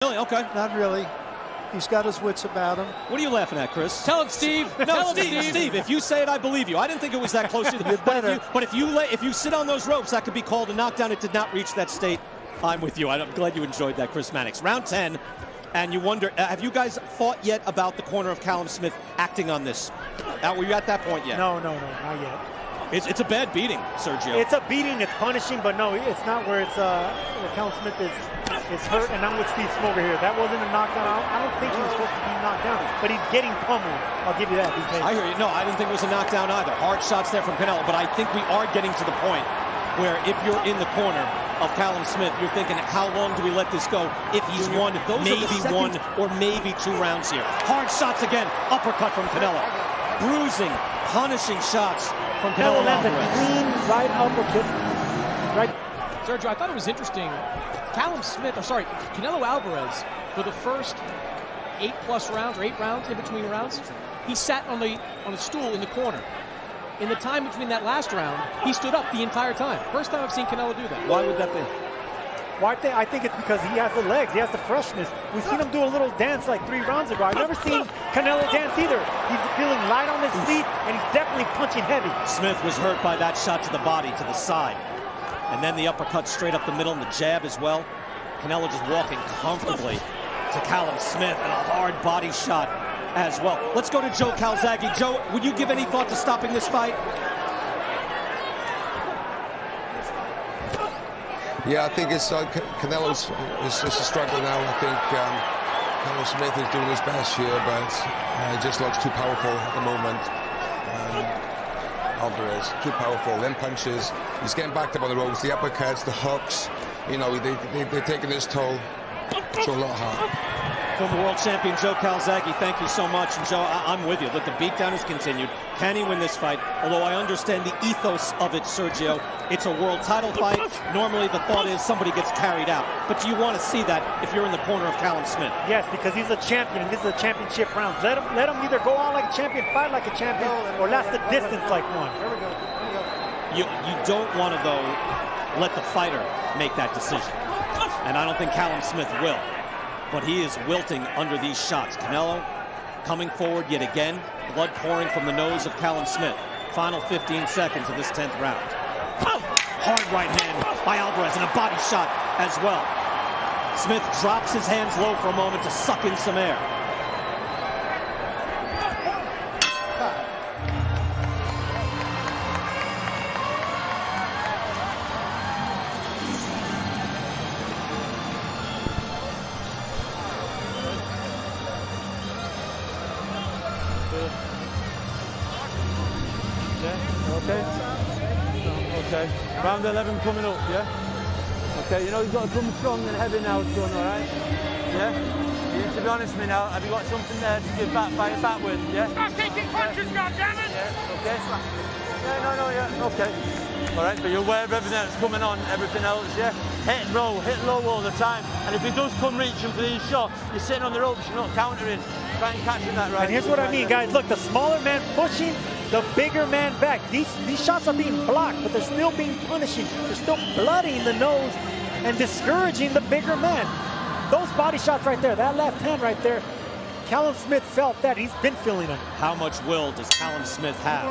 Really? Okay. Not really. He's got his wits about him. What are you laughing at, Chris? Tell him, Steve. No, Steve, if you say it, I believe you. I didn't think it was that close. But if you sit on those ropes, that could be called a knockdown. It did not reach that state. I'm with you. I'm glad you enjoyed that, Chris Mannix. Round 10, and you wonder, have you guys thought yet about the corner of Callum Smith acting on this? Were you at that point yet? No, not yet. It's a bad beating, Sergio. It's a beating. It's punishing, but no, it's not where it's where Callum Smith is hurt. And I'm with Steve Smoger here. That wasn't a knockdown. I don't think he was supposed to be knocked down, but he's getting pummeled. I'll give you that. I hear you. No, I didn't think it was a knockdown either. Hard shots there from Canelo, but I think we are getting to the point where if you're in the corner of Callum Smith, you're thinking, how long do we let this go? If he's won, maybe one or maybe 2 rounds here. Hard shots again. Uppercut from Canelo. Bruising, punishing shots from Canelo. That's a clean right uppercut. Right. Sergio, I thought it was interesting. Canelo Alvarez, for the first 8+ rounds or 8 rounds in between rounds, he sat on a stool in the corner. In the time between that last round, he stood up the entire time. First time I've seen Canelo do that. Why would that be? Well, I think it's because he has the legs, he has the freshness. We've seen him do a little dance like 3 rounds ago. I've never seen Canelo dance either. He's feeling light on his feet, and he's definitely punching heavy. Smith was hurt by that shot to the body, to the side. And then the uppercut straight up the middle and the jab as well. Canelo just walking comfortably to Callum Smith and a hard body shot as well. Let's go to Joe Calzaghe. Joe, would you give any thought to stopping this fight? Yeah, I think it's Canelo's just a struggle now. I think Callum Smith is doing his best here, but he just looks too powerful at the moment. Alvarez, too powerful. Then punches. He's getting backed up on the ropes. The uppercuts, the hooks. You know, they're taking his toll. So a lot hard. Former world champion Joe Calzaghe, thank you so much. And Joe, I'm with you. Look, the beatdown has continued. Can he win this fight? Although I understand the ethos of it, Sergio. It's a world title fight. Normally the thought is somebody gets carried out. But do you want to see that if you're in the corner of Callum Smith? Yes, because he's a champion, and this is a championship round. Let him either go out like a champion, fight like a champion, or last the distance like one. There we go. You don't want to, though, let the fighter make that decision. And I don't think Callum Smith will. But he is wilting under these shots. Canelo coming forward yet again. Blood pouring from the nose of Callum Smith. Final 15 seconds of this 10th round. Hard right hand by Alvarez and a body shot as well. Smith drops his hands low for a moment to suck in some air. Okay. Round 11 coming up, yeah? Okay, you know you've got to come strong and heavy now, son, alright? Yeah? You need to be honest with me now. Have you got something there to give back, fight back with, yeah? Stop taking punches, goddammit! Yeah, okay. Yeah, okay. Alright, but you're aware of everything that's coming on, everything else, yeah? Hit low all the time. And if he does come reaching for these shots, you're sitting on the ropes, you're not countering. Try and catch him that right. And here's what I mean, guys. Look, the smaller man pushing, the bigger man back. These shots are being blocked, but they're still being punishing. They're still blooding the nose and discouraging the bigger man. Those body shots right there, that left hand right there, Callum Smith felt that. He's been feeling them. How much will does Callum Smith have?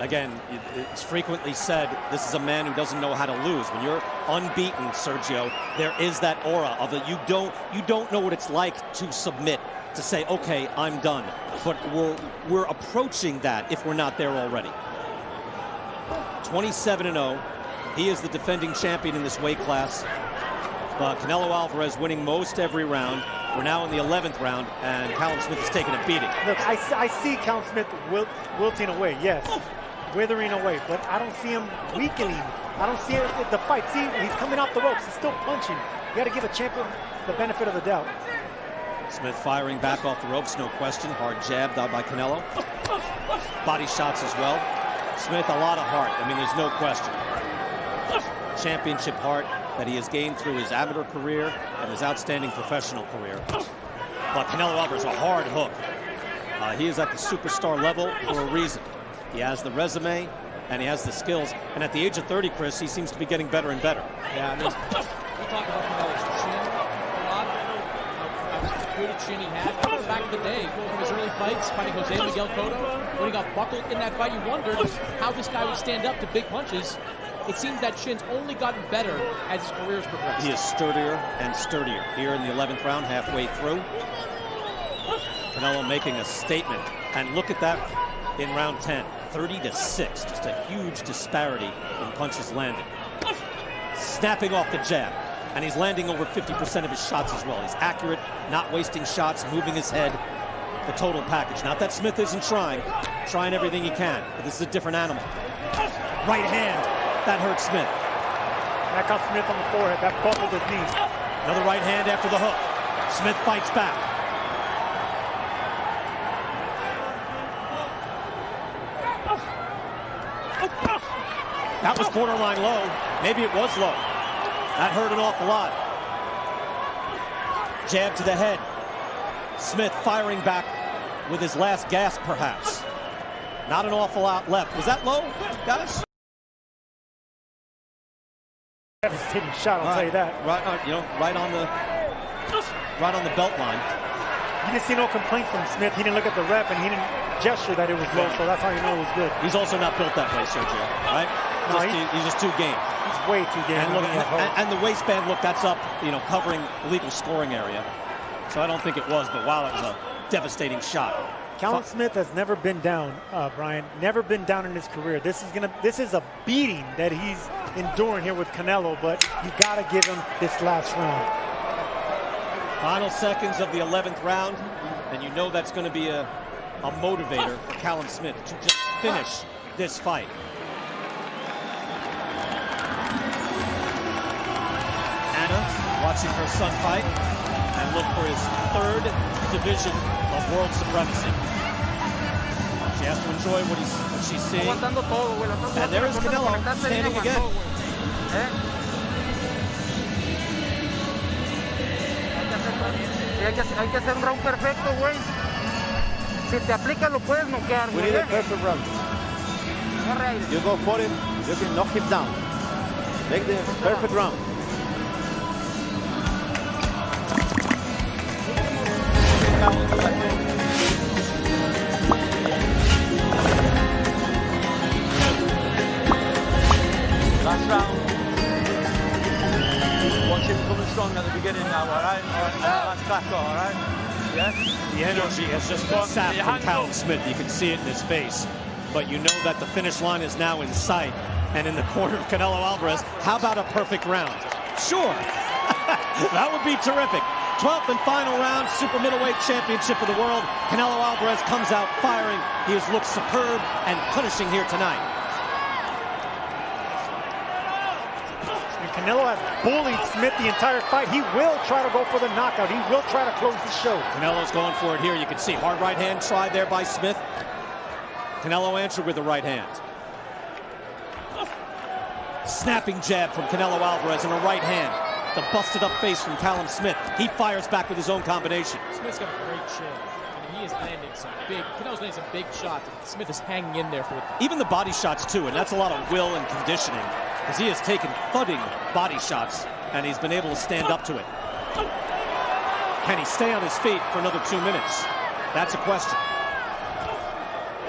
Again, it's frequently said this is a man who doesn't know how to lose. When you're unbeaten, Sergio, there is that aura of it. You don't know what it's like to submit, to say, okay, I'm done. But we're approaching that if we're not there already. 27-0. He is the defending champion in this weight class. Canelo Alvarez winning most every round. We're now in the 11th round, and Callum Smith is taking a beating. Look, I see Callum Smith wilting away, yes, withering away, but I don't see him weakening. I don't see it in the fight. See, he's coming off the ropes. He's still punching. You got to give a champion the benefit of the doubt. Smith firing back off the ropes, no question. Hard jab by Canelo. Body shots as well. Smith, a lot of heart. I mean, there's no question. Championship heart that he has gained through his amateur career and his outstanding professional career. But Canelo Alvarez, a hard hook. He is at the superstar level for a reason. He has the resume and he has the skills. And at the age of 30, Chris, he seems to be getting better and better. Yeah, I mean, we talk about Canelo's chin a lot. good chin he had. I remember back in the day, from his early fights, fighting Jose Miguel Cotto, when he got buckled in that fight, you wondered how this guy would stand up to big punches. It seems that chin's only gotten better as his career has progressed. He is sturdier and sturdier. Here in the 11th round, halfway through. Canelo making a statement. And look at that in round 10. 30-6. Just a huge disparity in punches landed. Snapping off the jab. And he's landing over 50% of his shots as well. He's accurate, not wasting shots, moving his head. The total package. Not that Smith isn't trying everything he can, but this is a different animal. Right hand. That hurt Smith. That got Smith on the forehead. That buckled his knees. Another right hand after the hook. Smith fights back. That was borderline low. Maybe it was low. That hurt an awful lot. Jab to the head. Smith firing back with his last gasp, perhaps. Not an awful lot left. Was that low, guys? Devastating shot, I'll tell you that. Right on the belt line. You didn't see no complaint from Smith. He didn't look at the ref and he didn't gesture that it was low, so that's how you know it was good. He's also not built that way, Sergio. Right? No, he's just too game. He's way too game. And the waistband, look, that's up, covering the legal scoring area. So I don't think it was, but wow, it was a devastating shot. Callum Smith has never been down, Brian. Never been down in his career. This is a beating that he's enduring here with Canelo, but you got to give him this last round. Final seconds of the 11th round, and you know that's going to be a motivator for Callum Smith to just finish this fight. Anna watching her son fight and look for his 3rd division of world supremacy. She has to enjoy what she's seeing. And there is Canelo standing again. Hay que hacer un round perfecto, güey. Si te aplica lo puedes noquear, güey. We need a perfect round. You go for it, you can knock him down. Make the perfect round. Last round. Watch him coming strong at the beginning now, all right? Let's back on, all right? Yeah? The energy has just been sapped from Callum Smith. You can see it in his face. But you know that the finish line is now in sight and in the corner of Canelo Alvarez. How about a perfect round? Sure. That would be terrific. 12th and final round, super middleweight championship of the world. Canelo Alvarez comes out firing. He has looked superb and punishing here tonight. And Canelo has bullied Smith the entire fight. He will try to go for the knockout. He will try to close the show. Canelo's going for it here. You can see hard right hand tried there by Smith. Canelo answered with the right hand. Snapping jab from Canelo Alvarez and a right hand. The busted up face from Callum Smith. He fires back with his own combination. Smith's got a great chin. I mean, he is landing some big, Canelo's landing some big shots. Smith is hanging in there for it. Even the body shots too, and that's a lot of will and conditioning, because he has taken thudding body shots and he's been able to stand up to it. Can he stay on his feet for another 2 minutes? That's a question.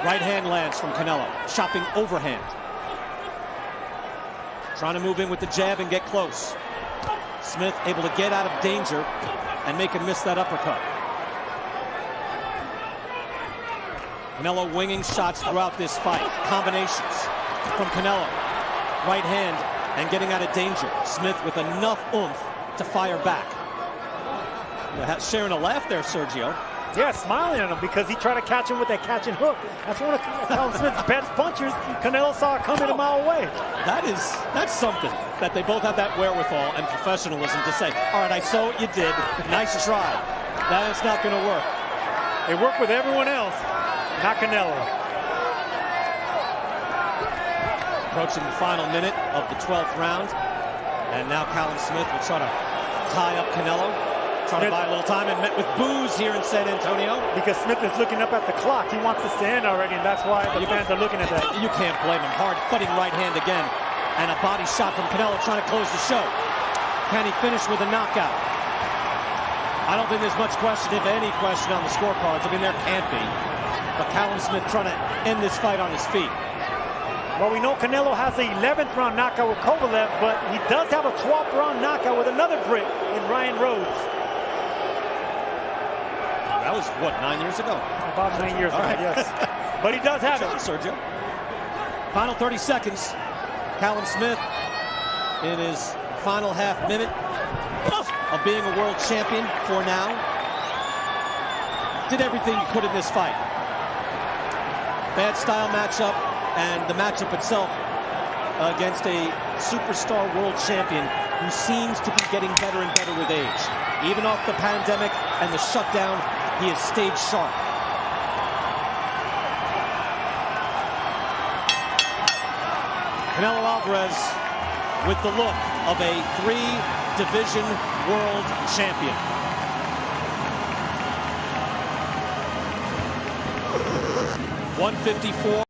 Right hand lands from Canelo, chopping overhand. Trying to move in with the jab and get close. Smith able to get out of danger and make him miss that uppercut. Canelo winging shots throughout this fight. Combinations from Canelo. Right hand and getting out of danger. Smith with enough oomph to fire back. Sharing a laugh there, Sergio. Yeah, smiling at him because he tried to catch him with that catch and hook. That's one of Callum Smith's best punchers. Canelo saw it coming a mile away. That's something, that they both have that wherewithal and professionalism to say, all right, I saw what you did. Nice try. That is not going to work. They work with everyone else, not Canelo. Approaching the final minute of the 12th round. And now Callum Smith will try to tie up Canelo. Trying to buy a little time and met with boos here in San Antonio. Because Smith is looking up at the clock. He wants to stand already, and that's why the fans are looking at that. You can't blame him. Hard cutting right hand again. And a body shot from Canelo trying to close the show. Can he finish with a knockout? I don't think there's much question, if any question, on the scorecards. I mean, there can't be. But Callum Smith trying to end this fight on his feet. Well, we know Canelo has the 11th round knockout with Kovalev, but he does have a 12th round knockout with another Brit in Ryan Rhodes. That was, what, 9 years ago? About 9 years ago, right. yes. But he does have it. Sergio. Final 30 seconds. Callum Smith in his final half minute of being a world champion for now. Did everything he could in this fight. Bad style matchup, and the matchup itself against a superstar world champion who seems to be getting better and better with age. Even off the pandemic and the shutdown, he has stayed sharp. Canelo Alvarez with the look of a 3-division world champion. .154.